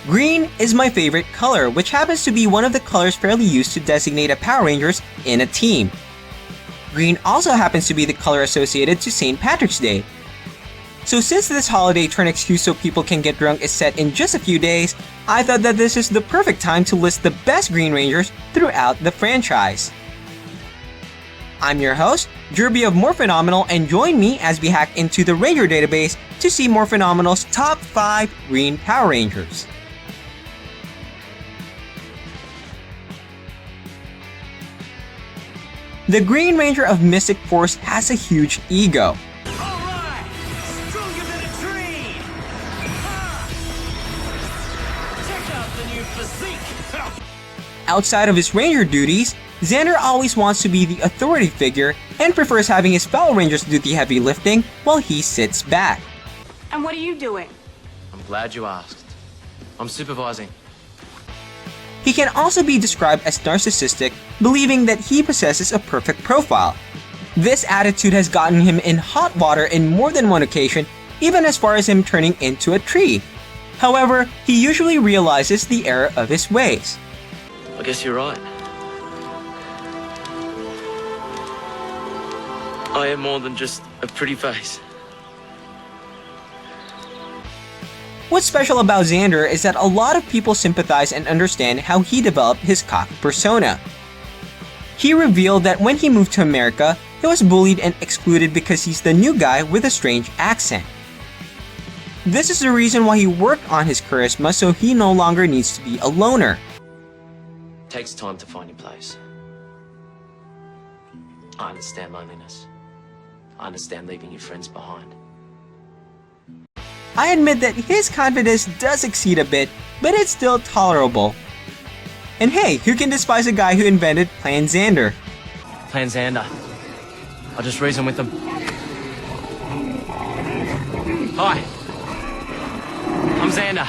Green is my favorite color, which happens to be one of the colors fairly used to designate a Power Rangers in a team. Green also happens to be the color associated to St. Patrick's Day. So since this holiday turn excuse so people can get drunk is set in just a few days, I thought that this is the perfect time to list the best Green Rangers throughout the franchise. I'm your host, Jerby of Morphenomenal, and join me as we hack into the Ranger database to see Morphenomenal's top 5 Green Power Rangers. The Green Ranger of Mystic Force has a huge ego. Alright! Stronger than a tree! Check out the new physique! Outside of his Ranger duties, Xander always wants to be the authority figure and prefers having his fellow Rangers do the heavy lifting while he sits back. And what are you doing? I'm glad you asked. I'm supervising. He can also be described as narcissistic, believing that he possesses a perfect profile. This attitude has gotten him in hot water in more than one occasion, even as far as him turning into a tree. However, he usually realizes the error of his ways. I guess you're right. I am more than just a pretty face. What's special about Xander is that a lot of people sympathize and understand how he developed his cocky persona. He revealed that when he moved to America, he was bullied and excluded because he's the new guy with a strange accent. This is the reason why he worked on his charisma so he no longer needs to be a loner. It takes time to find your place. I understand loneliness. I understand leaving your friends behind. I admit that his confidence does exceed a bit, but it's still tolerable. And hey, who can despise a guy who invented Plan Xander? Plan Xander. I'll just reason with them. Hi. I'm Xander.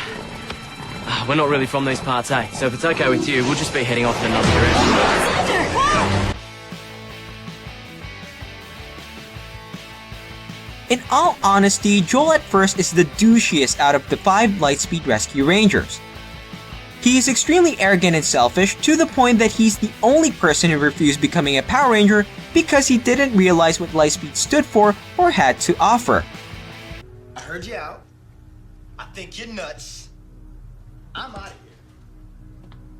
We're not really from these parts, eh? So if it's okay with you, we'll just be heading off in another direction. In all honesty, Joel at first is the douchiest out of the 5 Lightspeed Rescue Rangers. He is extremely arrogant and selfish to the point that he's the only person who refused becoming a Power Ranger because he didn't realize what Lightspeed stood for or had to offer. I heard you out. I think you're nuts. I'm out of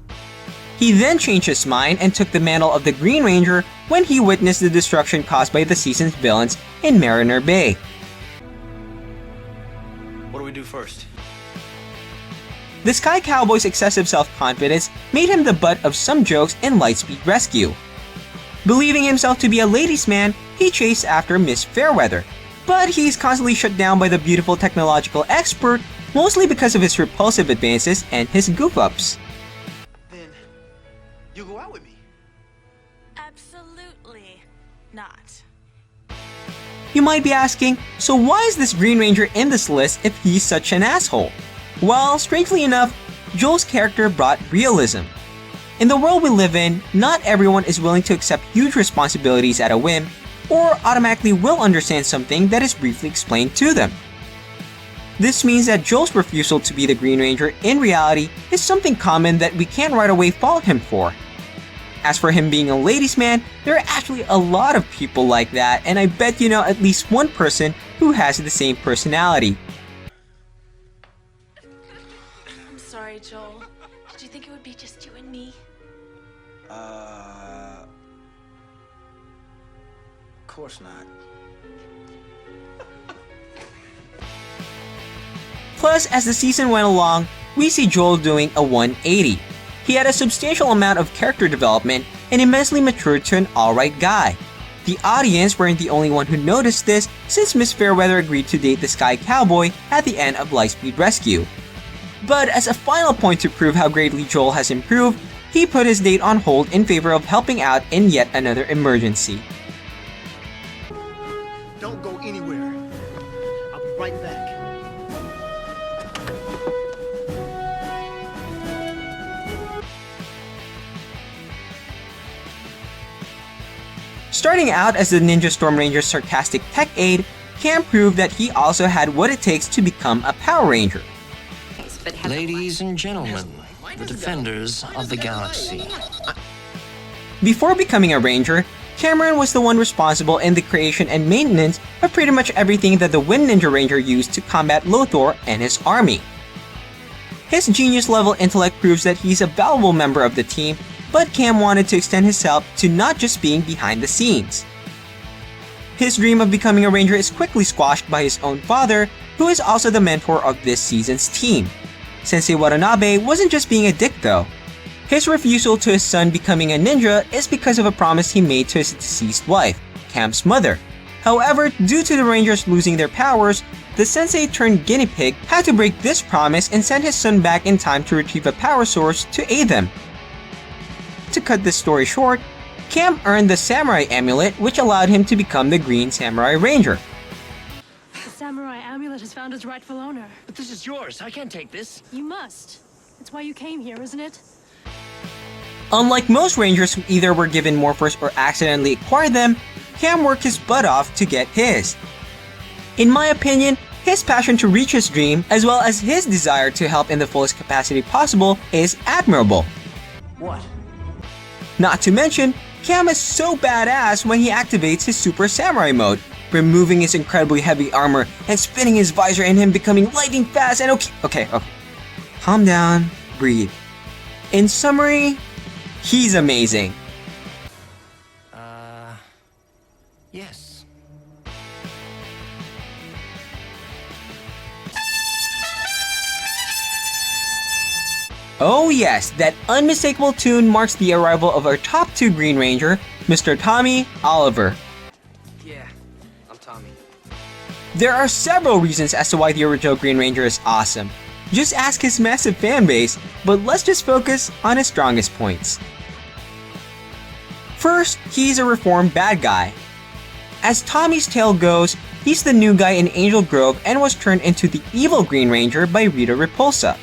here. He then changed his mind and took the mantle of the Green Ranger when he witnessed the destruction caused by the season's villains in Mariner Bay. What do we do first? The Sky Cowboy's excessive self-confidence made him the butt of some jokes in Lightspeed Rescue. Believing himself to be a ladies' man, he chased after Miss Fairweather, but he's constantly shut down by the beautiful technological expert, mostly because of his repulsive advances and his goof-ups. Then, you go out with me. Absolutely not. You might be asking, so why is this Green Ranger in this list if he's such an asshole? Well, strangely enough, Joel's character brought realism. In the world we live in, not everyone is willing to accept huge responsibilities at a whim, or automatically will understand something that is briefly explained to them. This means that Joel's refusal to be the Green Ranger in reality is something common that we can't right away fault him for. As for him being a ladies' man, there are actually a lot of people like that, and I bet you know at least one person who has the same personality. I'm sorry, Joel. Did you think it would be just you and me? Of course not. Plus, as the season went along, we see Joel doing a 180. He had a substantial amount of character development and immensely matured to an alright guy. The audience weren't the only one who noticed this, since Miss Fairweather agreed to date the Sky Cowboy at the end of Lightspeed Rescue. But as a final point to prove how greatly Joel has improved, he put his date on hold in favor of helping out in yet another emergency. Don't go anywhere. I'll be right back. Starting out as the Ninja Storm Ranger's sarcastic tech aide, Cam proved that he also had what it takes to become a Power Ranger. Ladies and gentlemen, the defenders of the galaxy. Before becoming a ranger, Cameron was the one responsible in the creation and maintenance of pretty much everything that the Wind Ninja Ranger used to combat Lothor and his army. His genius-level intellect proves that he's a valuable member of the team, but Cam wanted to extend his help to not just being behind the scenes. His dream of becoming a ranger is quickly squashed by his own father, who is also the mentor of this season's team. Sensei Watanabe wasn't just being a dick though. His refusal to his son becoming a ninja is because of a promise he made to his deceased wife, Cam's mother. However, due to the Rangers losing their powers, the sensei turned guinea pig had to break this promise and send his son back in time to retrieve a power source to aid them. To cut this story short, Cam earned the Samurai Amulet, which allowed him to become the Green Samurai Ranger. The Samurai Amulet has found its rightful owner. But this is yours. I can't take this. You must. That's why you came here, isn't it? Unlike most Rangers who either were given Morphers or accidentally acquired them, Cam worked his butt off to get his. In my opinion, his passion to reach his dream, as well as his desire to help in the fullest capacity possible, is admirable. What? Not to mention, Cam is so badass when he activates his Super Samurai mode, removing his incredibly heavy armor and spinning his visor and him becoming lightning fast and okay. Calm down, breathe. In summary, he's amazing. Yes. Oh yes, that unmistakable tune marks the arrival of our top 2 Green Ranger, Mr. Tommy Oliver. Yeah, I'm Tommy. There are several reasons as to why the original Green Ranger is awesome. Just ask his massive fan base, but let's just focus on his strongest points. First, he's a reformed bad guy. As Tommy's tale goes, he's the new guy in Angel Grove and was turned into the evil Green Ranger by Rita Repulsa.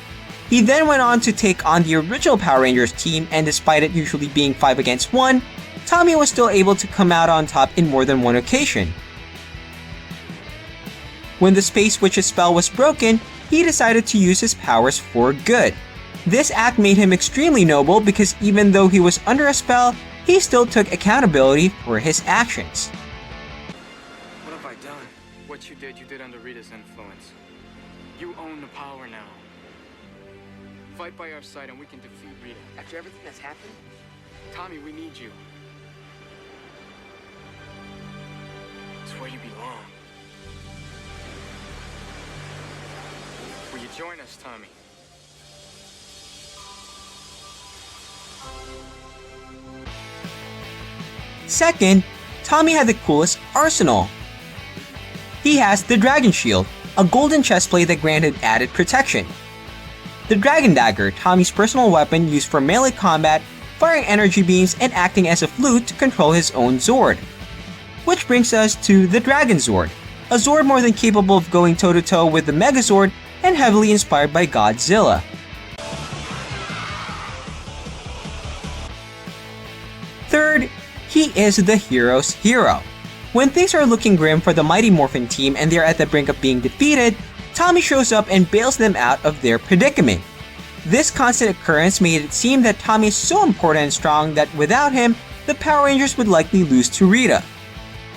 He then went on to take on the original Power Rangers team, and despite it usually being 5 against 1, Tommy was still able to come out on top in more than one occasion. When the Space Witch's spell was broken, he decided to use his powers for good. This act made him extremely noble because even though he was under a spell, he still took accountability for his actions. What have I done? What you did under Rita's influence. You own the power now. Fight by our side and we can defeat Rita. After everything that's happened? Tommy, we need you. It's where you belong. Will you join us, Tommy? Second, Tommy had the coolest arsenal. He has the Dragon Shield, a golden chestplate that granted added protection. The Dragon Dagger, Tommy's personal weapon used for melee combat, firing energy beams and acting as a flute to control his own Zord. Which brings us to the Dragon Zord, a Zord more than capable of going toe-to-toe with the Megazord and heavily inspired by Godzilla. Third, he is the hero's hero. When things are looking grim for the Mighty Morphin team and they're at the brink of being defeated, Tommy shows up and bails them out of their predicament. This constant occurrence made it seem that Tommy is so important and strong that without him, the Power Rangers would likely lose to Rita.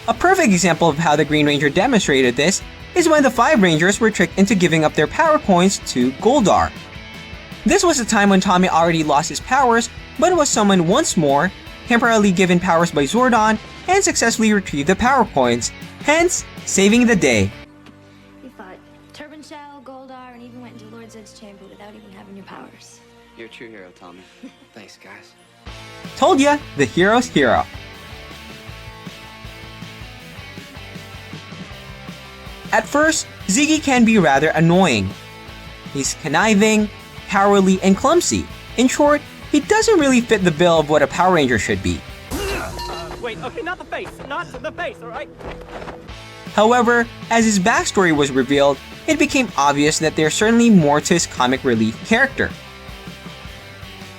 A perfect example of how the Green Ranger demonstrated this is when the 5 Rangers were tricked into giving up their power coins to Goldar. This was a time when Tommy already lost his powers, but was summoned once more, temporarily given powers by Zordon, and successfully retrieved the power coins, hence saving the day. You fought Turban Shell, Goldar, and even went into Lord Zed's chamber without even having your powers. You're a true hero, Tommy. Thanks, guys. Told ya, the hero's hero. At first, Ziggy can be rather annoying. He's conniving, cowardly, and clumsy. In short, he doesn't really fit the bill of what a Power Ranger should be. Wait, okay, not the face, alright? However, as his backstory was revealed, it became obvious that there's certainly more to his comic relief character.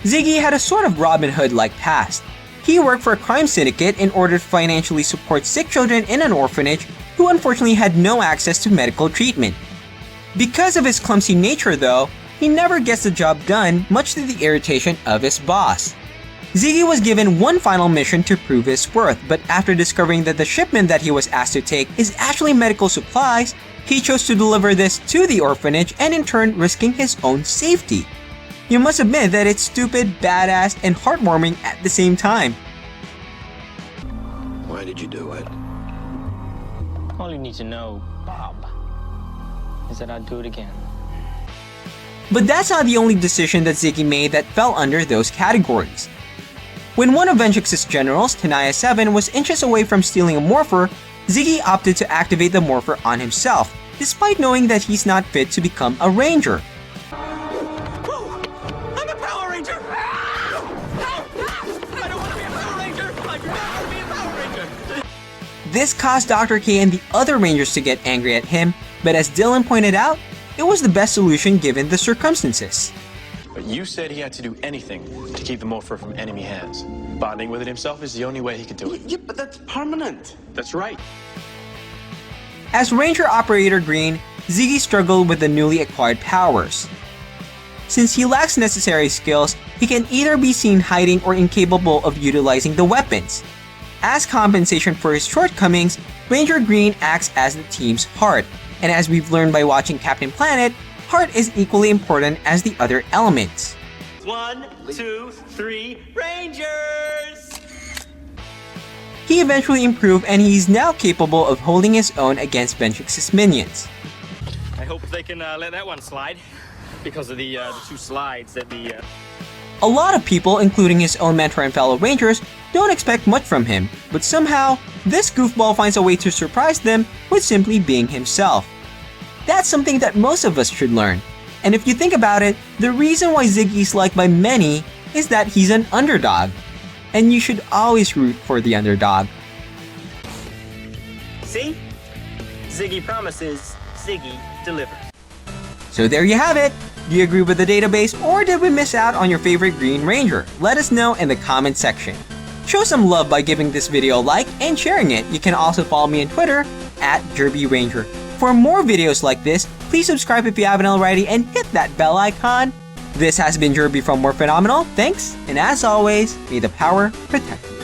Ziggy had a sort of Robin Hood-like past. He worked for a crime syndicate in order to financially support sick children in an orphanage who unfortunately had no access to medical treatment. Because of his clumsy nature though, he never gets the job done, much to the irritation of his boss. Ziggy was given one final mission to prove his worth, but after discovering that the shipment that he was asked to take is actually medical supplies, he chose to deliver this to the orphanage and in turn risking his own safety. You must admit that it's stupid, badass, and heartwarming at the same time. Why did you do it? All you need to know, Bob, is that I'd do it again. But that's not the only decision that Ziggy made that fell under those categories. When one of TheNEJess' generals, TheNEJess 7, was inches away from stealing a Morpher, Ziggy opted to activate the Morpher on himself, despite knowing that he's not fit to become a Ranger. I'm a Power Ranger! I don't want to be a Power Ranger! I do not want to be a Power Ranger! This caused Dr. K and the other Rangers to get angry at him, but as Dylan pointed out, it was the best solution given the circumstances. But you said he had to do anything to keep the Morpher from enemy hands. Bonding with it himself is the only way he could do it. Yeah, but that's permanent. That's right. As Ranger Operator Green, Ziggy struggled with the newly acquired powers. Since he lacks necessary skills, he can either be seen hiding or incapable of utilizing the weapons. As compensation for his shortcomings, Ranger Green acts as the team's heart, and as we've learned by watching Captain Planet, heart is equally important as the other elements. 1, 2, 3, Rangers! He eventually improved and he's now capable of holding his own against TheNEJess' minions. I hope they can let that one slide. Because of the 2 slides that the... A lot of people, including his own mentor and fellow Rangers, don't expect much from him, but somehow, this goofball finds a way to surprise them with simply being himself. That's something that most of us should learn. And if you think about it, the reason why Ziggy is liked by many is that he's an underdog. And you should always root for the underdog. See? Ziggy promises, Ziggy delivers. So there you have it! Do you agree with the database, or did we miss out on your favorite Green Ranger? Let us know in the comment section. Show some love by giving this video a like and sharing it. You can also follow me on Twitter @JerbyRanger. For more videos like this, please subscribe if you haven't already and hit that bell icon. This has been Jerby from Morphenomenal. Thanks, and as always, may the power protect you.